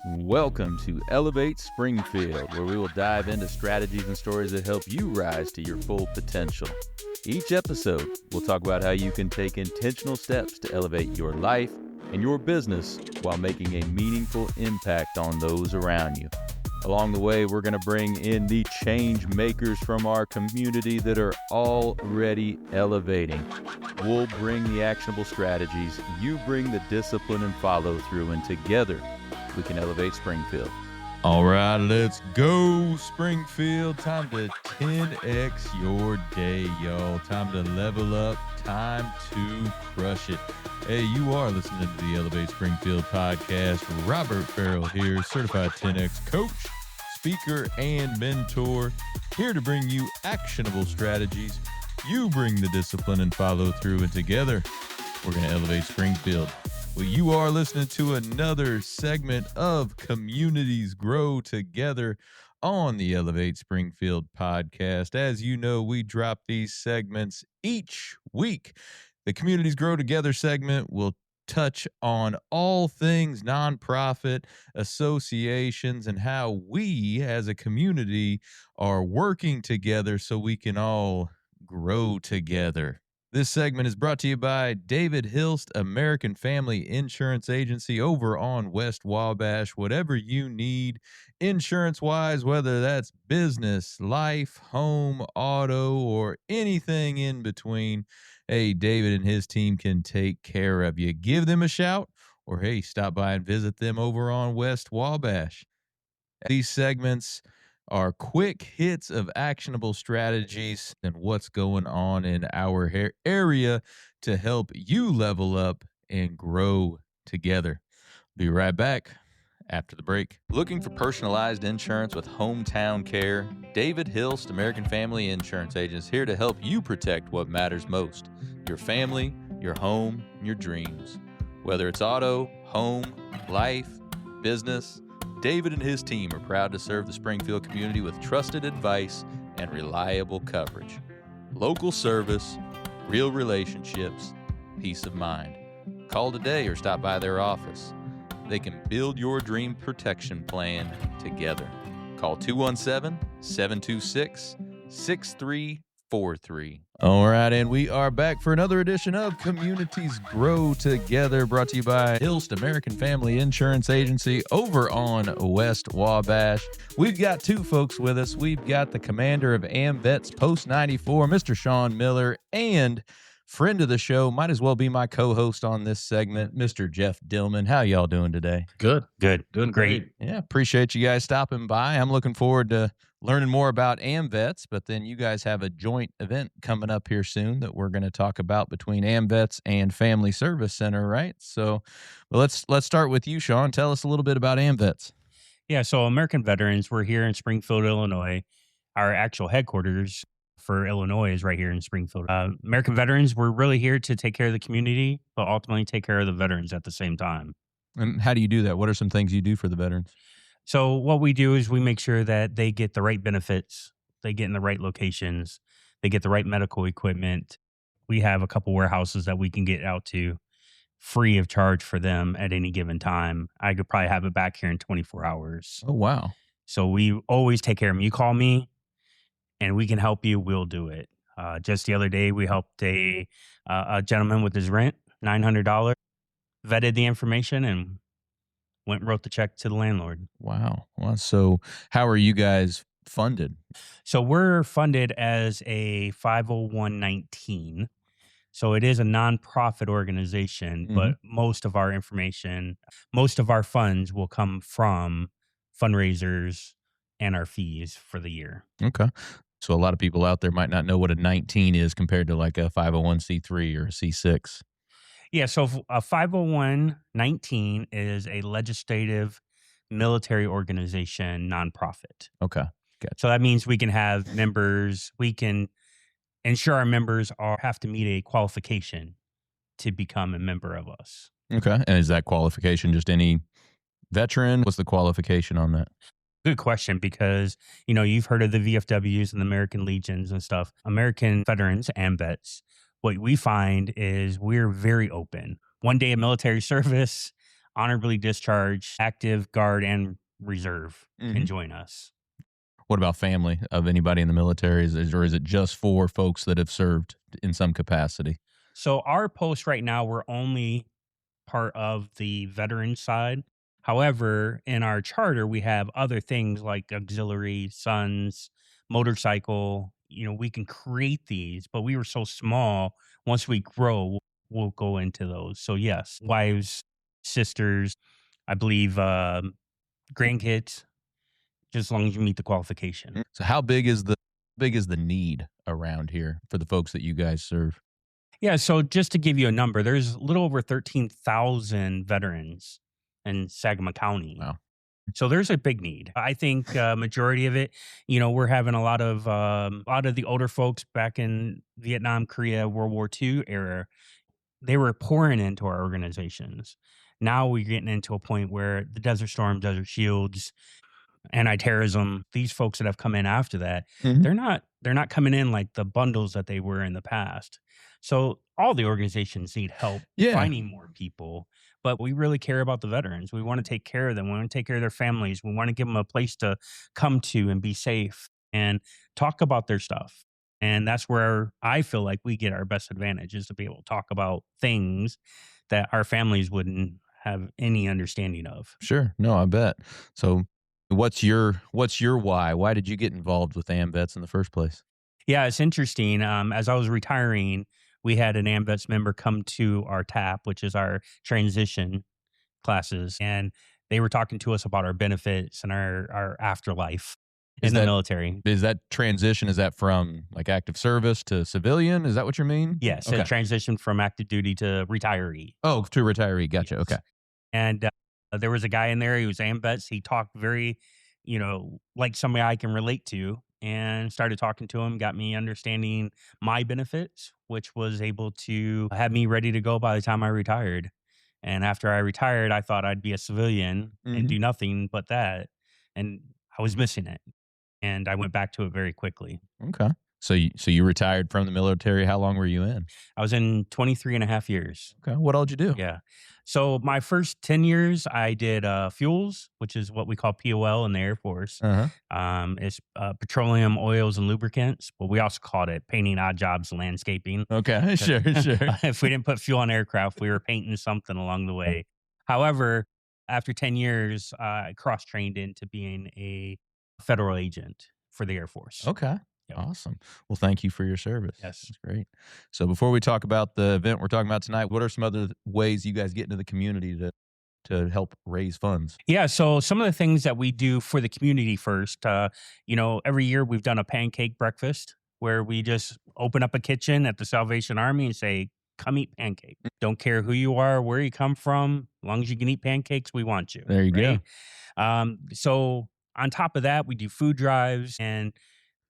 Welcome to Elevate Springfield, where we will dive into strategies and stories that help you rise to your full potential. Each episode, we'll talk about how you can take intentional steps to elevate your life and your business while making a meaningful impact on those around you. Along the way, we're going to bring in the change makers from our community that are already elevating. We'll bring the actionable strategies, you bring the discipline and follow through, and together we can elevate Springfield. All right, let's go, Springfield. Time to 10x your day, y'all. Time to level up. Time to crush it. Hey, you are listening to the Elevate Springfield podcast. Robert Ferriell here, certified 10x coach, speaker, and mentor, here to bring you actionable strategies. You bring the discipline and follow through, and together we're going to elevate Springfield. Well, you are listening to another segment of Communities Grow Together on the Elevate Springfield podcast. As you know, we drop these segments each week. The Communities Grow Together segment will touch on all things nonprofit associations and how we as a community are working together so we can all grow together. This segment is brought to you by David Hilst, American Family Insurance Agency over on West Wabash. Whatever you need insurance-wise, whether that's business, life, home, auto, or anything in between, hey, David and his team can take care of you. Give them a shout, or hey, stop by and visit them over on West Wabash. These segments are quick hits of actionable strategies and what's going on in our area to help you level up and grow together. Be right back after the break. Looking for personalized insurance with hometown care? David Hilst, American Family Insurance Agent, is here to help you protect what matters most: your family, your home, and your dreams. Whether it's auto, home, life, business, David and his team are proud to serve the Springfield community with trusted advice and reliable coverage. Local service, real relationships, peace of mind. Call today or stop by their office. They can build your dream protection plan together. Call 217-726-6343. All right, and we are back for another edition of Communities Grow Together, brought to you by Hilst American Family Insurance Agency over on West Wabash. We've got two folks with us. We've got the commander of AMVETS Post 94, Mr. Sean Miller, and friend of the show, might as well be my co-host on this segment, Mr. Jeff Dillman. How y'all doing today? Good. Doing great. Yeah, appreciate you guys stopping by. I'm looking forward to learning more about AMVETS, but then you guys have a joint event coming up here soon that we're going to talk about between AMVETS and Family Service Center, right? So let's start with you, Sean. Tell us a little bit about AMVETS. Yeah, so American Veterans, we're here in Springfield, Illinois. Our actual headquarters for Illinois is right here in Springfield. American Veterans, we're really here to take care of the community, but ultimately take care of the veterans at the same time. And how do you do that? What are some things you do for the veterans? So what we do is we make sure that they get the right benefits, they get in the right locations, they get the right medical equipment. We have a couple warehouses that we can get out to free of charge for them at any given time. I could probably have it back here in 24 hours. Oh, wow. So we always take care of them. You call me and we can help you, we'll do it. Just the other day, we helped a gentleman with his rent, $900, vetted the information and went and wrote the check to the landlord. Wow. Well, so how are you guys funded? So we're funded as a 501(19). So it is a nonprofit organization, but most of our information, most of our funds will come from fundraisers and our fees for the year. Okay. So a lot of people out there might not know what a 19 is compared to like a 501c3 or a C6. Yeah, so a 501(19) is a legislative military organization nonprofit. Okay, gotcha. So that means we can have members, we can ensure our members have to meet a qualification to become a member of us. Okay, and is that qualification just any veteran? What's the qualification on that? Good question, because, you know, you've heard of the VFWs and the American Legions and stuff. American Veterans, AMVETS, what we find is we're very open. 1 day of military service, honorably discharged, active, guard, and reserve can Mhm. join us. What about family of anybody in the military? Or is it just for folks that have served in some capacity? So our post right now, we're only part of the veteran side. However, in our charter, we have other things like auxiliary, sons, motorcycle. We can create these, but we were so small. Once we grow, we'll go into those. So, yes, wives, sisters, I believe grandkids, just as long as you meet the qualification. So how big is the need around here for the folks that you guys serve? Yeah, so just to give you a number, there's a little over 13,000 veterans in Saginaw County. Wow. So there's a big need. I think majority of it, we're having a lot of the older folks back in Vietnam, Korea, World War II era. They were pouring into our organizations. Now we're getting into a point where the Desert Storm, Desert Shields, anti-terrorism, these folks that have come in after that, Mhm. they're not coming in like the bundles that they were in the past. So all the organizations need help Yeah, finding more people, but we really care about the veterans. We want to take care of them. We want to take care of their families. We want to give them a place to come to and be safe and talk about their stuff. And that's where I feel like we get our best advantage is to be able to talk about things that our families wouldn't have any understanding of. sure. No, I bet. So what's your why? Why did you get involved with AMVETS in the first place? Yeah, it's interesting. As I was retiring, we had an AMVETS member come to our TAP, which is our transition classes, and they were talking to us about our benefits and our afterlife Is in the that military. is that transition, is that from like active service to civilian? Is that what you mean? Yes, a Okay. transition from active duty to retiree. Oh, to retiree. Gotcha. Yes. Okay. And there was a guy in there. He was AMVETS. He talked very, like somebody I can relate to, and started talking to him. Got me understanding my benefits, which was able to have me ready to go by the time I retired. And after I retired, I thought I'd be a civilian and Mhm. do nothing but that, and I was missing it. And I went back to it very quickly. Okay. So you retired from the military. How long were you in? I was in 23 and a half years. Okay. What all did you do? Yeah. So my first 10 years, I did fuels, which is what we call POL in the Air Force. Uh-huh. It's petroleum, oils, and lubricants, but we also called it painting odd jobs, landscaping. Okay. 'Cause Sure, sure. if we didn't put fuel on aircraft, we were painting something along the way. However, after 10 years, I cross trained into being a federal agent for the Air Force. Okay. Yep. Awesome. Well, thank you for your service. Yes. That's great. So before we talk about the event we're talking about tonight, what are some other ways you guys get into the community to help raise funds? Yeah, so some of the things that we do for the community first, every year we've done a pancake breakfast where we just open up a kitchen at the Salvation Army and say, "Come eat pancake. Don't care who you are, where you come from, as long as you can eat pancakes, we want you." There you go. Right? So on top of that, we do food drives and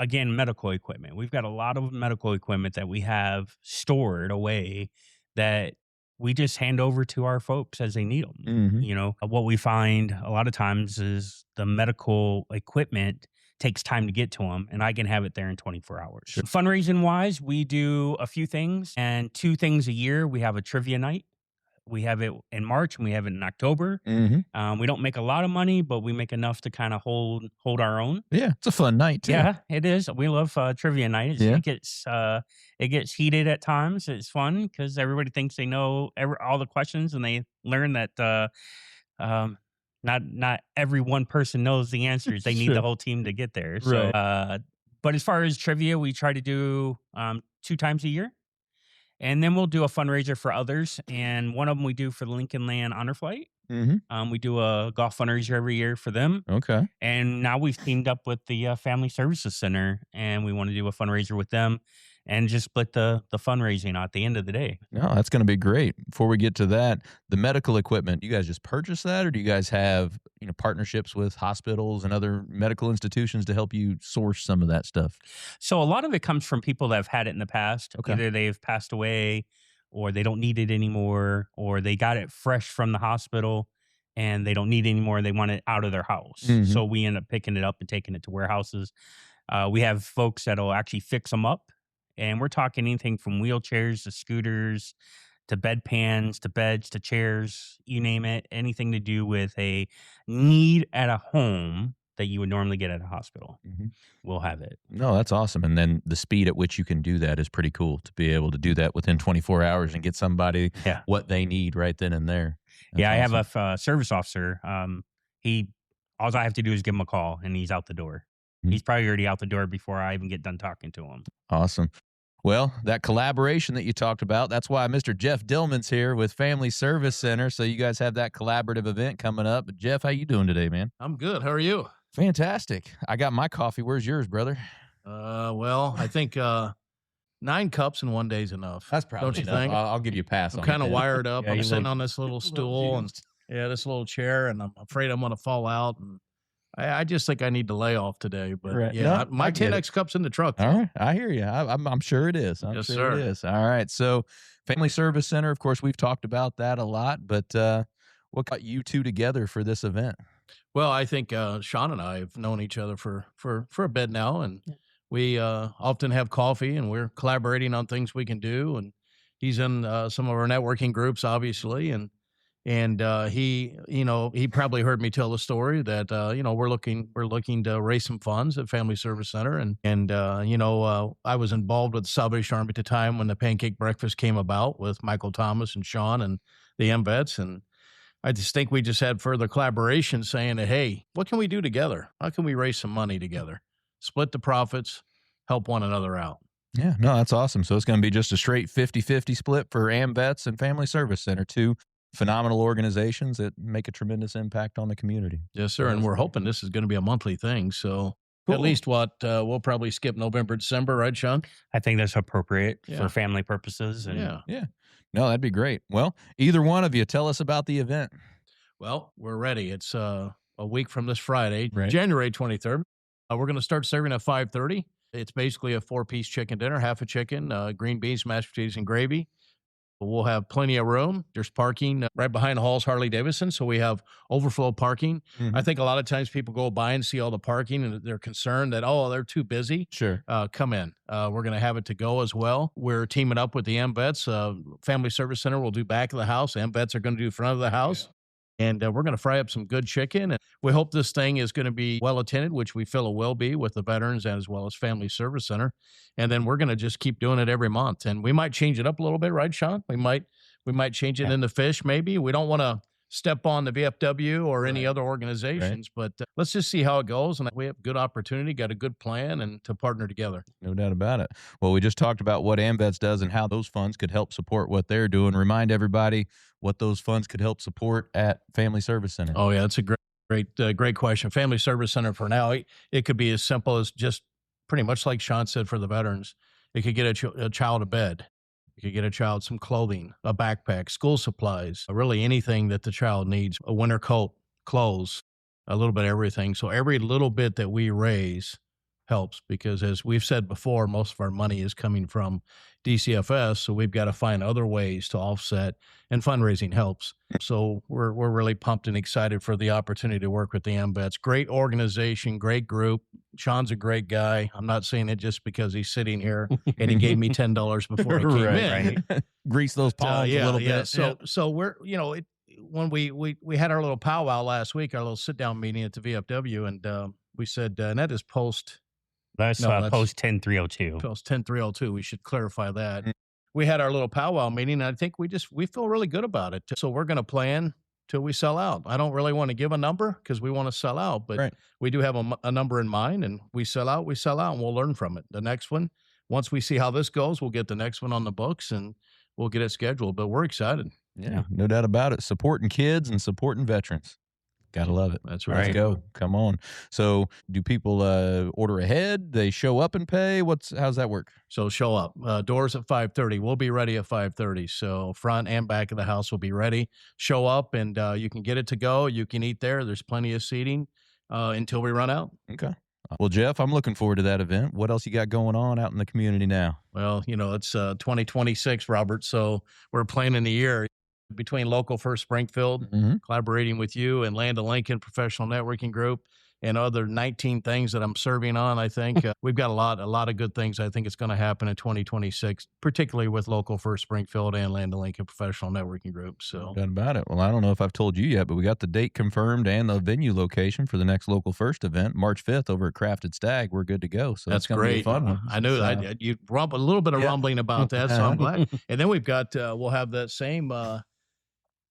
again, medical equipment. We've got a lot of medical equipment that we have stored away that we just hand over to our folks as they need them. Mhm. What we find a lot of times is the medical equipment takes time to get to them, and I can have it there in 24 hours. Sure. Fundraising wise, we do a few things, and two things a year. We have a trivia night. We have it in March and we have it in October. Mhm. We don't make a lot of money, but we make enough to kind of hold our own. Yeah, it's a fun night too. Yeah, it is. We love trivia night. Yeah. It gets heated at times. It's fun because everybody thinks they know all the questions, and they learn that um, not every one person knows the answers. They need Sure. the whole team to get there. So, Right. but as far as trivia, we try to do 2 times a year, and then we'll do a fundraiser for others. And one of them we do for the Lincoln Land Honor Flight. Mhm. We do a golf fundraiser every year for them. Okay. And now we've teamed up with the Family Services Center, and we want to do a fundraiser with them, and just split the fundraising at the end of the day. No, that's going to be great. Before we get to that, the medical equipment, you guys just purchase that, or do you guys have, partnerships with hospitals and other medical institutions to help you source some of that stuff? So a lot of it comes from people that have had it in the past. Okay. Either they've passed away, or they don't need it anymore, or they got it fresh from the hospital and they don't need it anymore. They want it out of their house. Mhm. So we end up picking it up and taking it to warehouses. We have folks that'll actually fix them up, and we're talking anything from wheelchairs to scooters to bedpans, to beds, to chairs, you name it, anything to do with a need at a home that you would normally get at a hospital. We'll have it. No, that's awesome. And then the speed at which you can do that is pretty cool, to be able to do that within 24 hours and get somebody what they need right then and there. That's I awesome. have a service officer. All I have to do is give him a call and he's out the door. He's probably already out the door before I even get done talking to him. Awesome. Well, that collaboration that you talked about, that's why Mr. Jeff Dillman's here with Family Service Center. So you guys have that collaborative event coming up. But Jeff, how you doing today, man? I'm good. How are you? Fantastic. I got my coffee. Where's yours, brother? Well, I think 9 cups in one day is enough. That's probably Don't you enough. think? I'll give you a pass I'm on kind of that. wired up. Yeah, I'm you sitting look- on this little stool and this little chair, and I'm afraid I'm going to fall out. And I just think I need to lay off today. But Right. yeah, No, my I get 10X cup's in the truck. All right. I hear you. I'm sure it is. I'm Yes, sure sir. it is. All right. So Family Service Center, of course, we've talked about that a lot, but what got you two together for this event? Well, I think Sean and I have known each other for a bit now, and we often have coffee, and we're collaborating on things we can do. And he's in some of our networking groups, obviously, and he probably heard me tell the story that we're looking to raise some funds at Family Service Center, and I was involved with the Salvation Army at the time when the pancake breakfast came about with Michael Thomas and Sean and the AMVETS, and I just think we just had further collaboration saying that, hey, what can we do together? How can we raise some money together? Split the profits, help one another out. Yeah, no, that's awesome. So it's going to be just a straight 50-50 split for AMVETS and Family Service Center, two phenomenal organizations that make a tremendous impact on the community. Yes, sir. And we're hoping this is going to be a monthly thing. So Cool. at least we'll probably skip November, December, right, Sean? I think that's appropriate Yeah. for family purposes. And Yeah. No, that'd be great. Well, either one of you, tell us about the event. Well, we're ready. It's a week from this Friday, Right. January 23rd. We're going to start serving at 5:30. It's basically a 4-piece chicken dinner, half a chicken, green beans, mashed potatoes, and gravy. We'll have plenty of room. There's parking right behind Hall's Harley Davidson, so we have overflow parking. I think a lot of times people go by and see all the parking, and they're concerned that, they're too busy. Sure. Come in. We're going to have it to go as well. We're teaming up with the AMVETS. Family Service Center will do back of the house. AMVETS are going to do front of the house. And we're going to fry up some good chicken. And we hope this thing is going to be well attended, which we feel it will be with the veterans as well as Family Service Center. And then we're going to just keep doing it every month. And we might change it up a little bit, right, Sean? We might change it into fish, maybe. We don't want to step on the VFW or any other organizations, but let's just see how it goes. And we have good opportunity, got a good plan, and to partner together. No doubt about it. Well, we just talked about what AMVETS does and how those funds could help support what they're doing. Remind everybody what those funds could help support at Family Service Center. Oh, yeah, that's a great question. Family Service Center for now, it could be as simple as just pretty much like Sean said for the veterans. It could get a child a bed. You could get a child some clothing, a backpack, school supplies, really anything that the child needs, a winter coat, clothes, a little bit of everything. So every little bit that we raise helps because, as we've said before, most of our money is coming from DCFS. So we've got to find other ways to offset, and fundraising helps. So we're really pumped and excited for the opportunity to work with the AMVETS. Great organization, great group. Sean's a great guy. I'm not saying it just because he's sitting here and he gave me $10 before he came in. Right. Grease those palms a little bit. So we're, when we had our little powwow last week, our little sit down meeting at the VFW, and we said, and that is post that's post 10302. Post 10302. We should clarify that. We had our little powwow meeting, and I think we feel really good about it. So we're going to plan till we sell out. I don't really want to give a number because we want to sell out, but we do have a number in mind, and we sell out, and we'll learn from it. The next one, once we see how this goes, we'll get the next one on the books, and we'll get it scheduled. But we're excited. Yeah, no doubt about it. Supporting kids and supporting veterans. Gotta love it. That's right. Let's go. Come on. So do people order ahead? They show up and pay? How's that work? So show up. Doors at 5:30. We'll be ready at 5:30. So front and back of the house will be ready. Show up, and you can get it to go. You can eat there. There's plenty of seating until we run out. Okay. Well, Jeff, I'm looking forward to that event. What else you got going on out in the community now? Well, it's 2026, Robert. So we're planning the year between Local First Springfield, collaborating with you, and Land of Lincoln Professional Networking Group, and other 19 things that I'm serving on. I think we've got a lot of good things. I think it's going to happen in 2026, particularly with Local First Springfield and Land Lincoln Professional Networking Group. So, No doubt about it. Well, I don't know if I've told you yet, but we got the date confirmed and the venue location for the next Local First event, March 5th over at Crafted Stag. We're good to go. So that's gonna great. be a fun one. I knew So, you a little bit of rumbling about that, so I'm glad. And then we've got we'll have that same.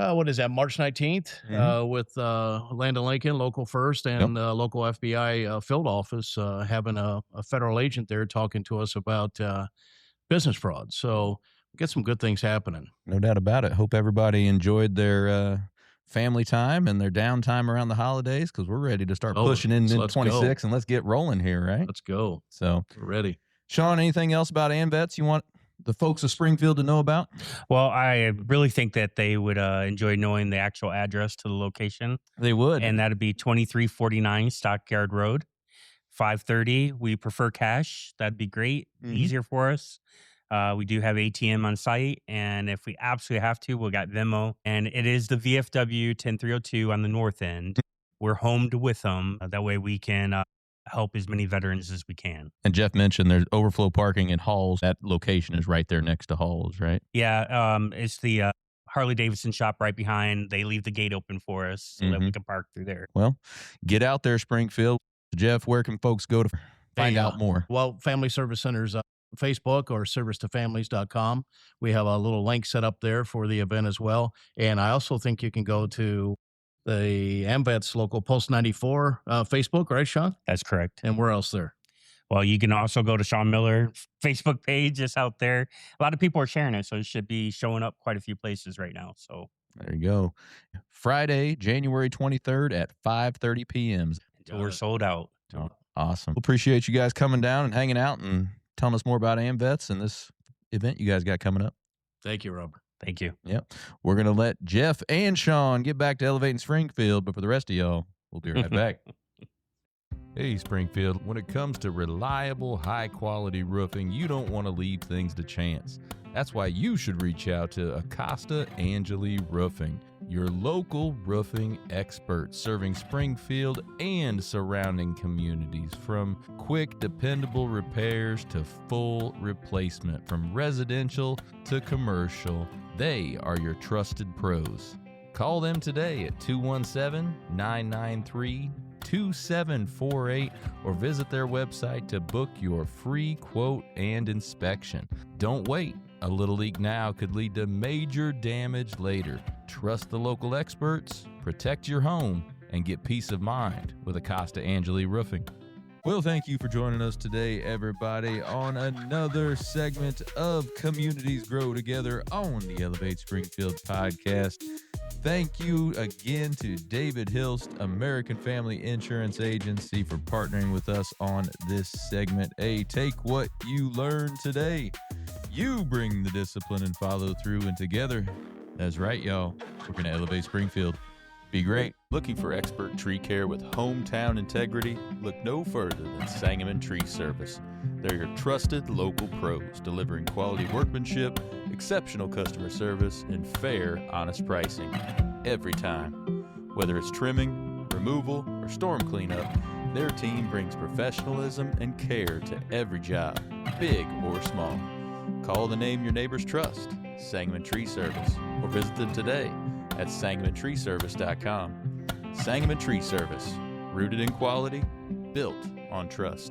What is that? March 19th with Land Lincoln, Local First, and local FBI field office having a federal agent there talking to us about business fraud. So get some good things happening. No doubt about it. Hope everybody enjoyed their family time and their downtime around the holidays, because we're ready to start pushing in 26 and let's get rolling here, right? Let's go. So we're ready. Sean, anything else about AMVETS you want the folks of Springfield to know about? Well, I really think that they would enjoy knowing the actual address to the location. They would. And that'd be 2349 Stockyard Road, 530. We prefer cash. That'd be great. Easier for us. We do have ATM on site, and if we absolutely have to, we got Venmo. And it is the VFW 10302 on the north end. We're homed with them. That way we can help as many veterans as we can. And Jeff mentioned there's overflow parking in Halls. That location is right there next to Halls, right? Yeah, it's the Harley Davidson shop right behind. They leave the gate open for us so that we can park through there. Well, get out there, Springfield. Jeff, where can folks go to find out more? Well, Family Service Center's Facebook or servicetofamilies.com. We have a little link set up there for the event as well. And I also think you can go to the AMVETS Local Post 94 Facebook, right, Sean? That's correct. And where else there? Well, you can also go to Sean Miller Facebook page. It's out there. A lot of people are sharing it, so it should be showing up quite a few places right now. So there you go. Friday, January 23rd at 5:30 p.m. We're sold out. Oh, awesome. Appreciate you guys coming down and hanging out and telling us more about AMVETS and this event you guys got coming up. Thank you, Robert. Thank you. Yep. We're going to let Jeff and Sean get back to elevating Springfield, but for the rest of y'all, we'll be right back. Hey, Springfield, when it comes to reliable, high-quality roofing, you don't want to leave things to chance. That's why you should reach out to Acosta Angeli Roofing, your local roofing expert, serving Springfield and surrounding communities. From quick, dependable repairs to full replacement, from residential to commercial, they are your trusted pros. Call them today at 217-993-2748 or visit their website to book your free quote and inspection. Don't wait. A little leak now could lead to major damage later. Trust the local experts, protect your home, and get peace of mind with Acosta Angeli Roofing. Well, thank you for joining us today, everybody, on another segment of Communities Grow Together on the Elevate Springfield podcast. Thank you again to David Hilst, American Family Insurance Agency, for partnering with us on this segment. Hey, take what you learned today. You bring the discipline and follow through, and together, that's right, y'all, we're going to elevate Springfield. Be great. Looking for expert tree care with hometown integrity? Look no further than Sangamon Tree Service. They're your trusted local pros, delivering quality workmanship, exceptional customer service, and fair, honest pricing every time. Whether it's trimming, removal, or storm cleanup, their team brings professionalism and care to every job, big or small. Call the name your neighbors trust, Sangamon Tree Service, or visit them today at SangamonTreeService.com. Sangamon Tree Service, rooted in quality, built on trust.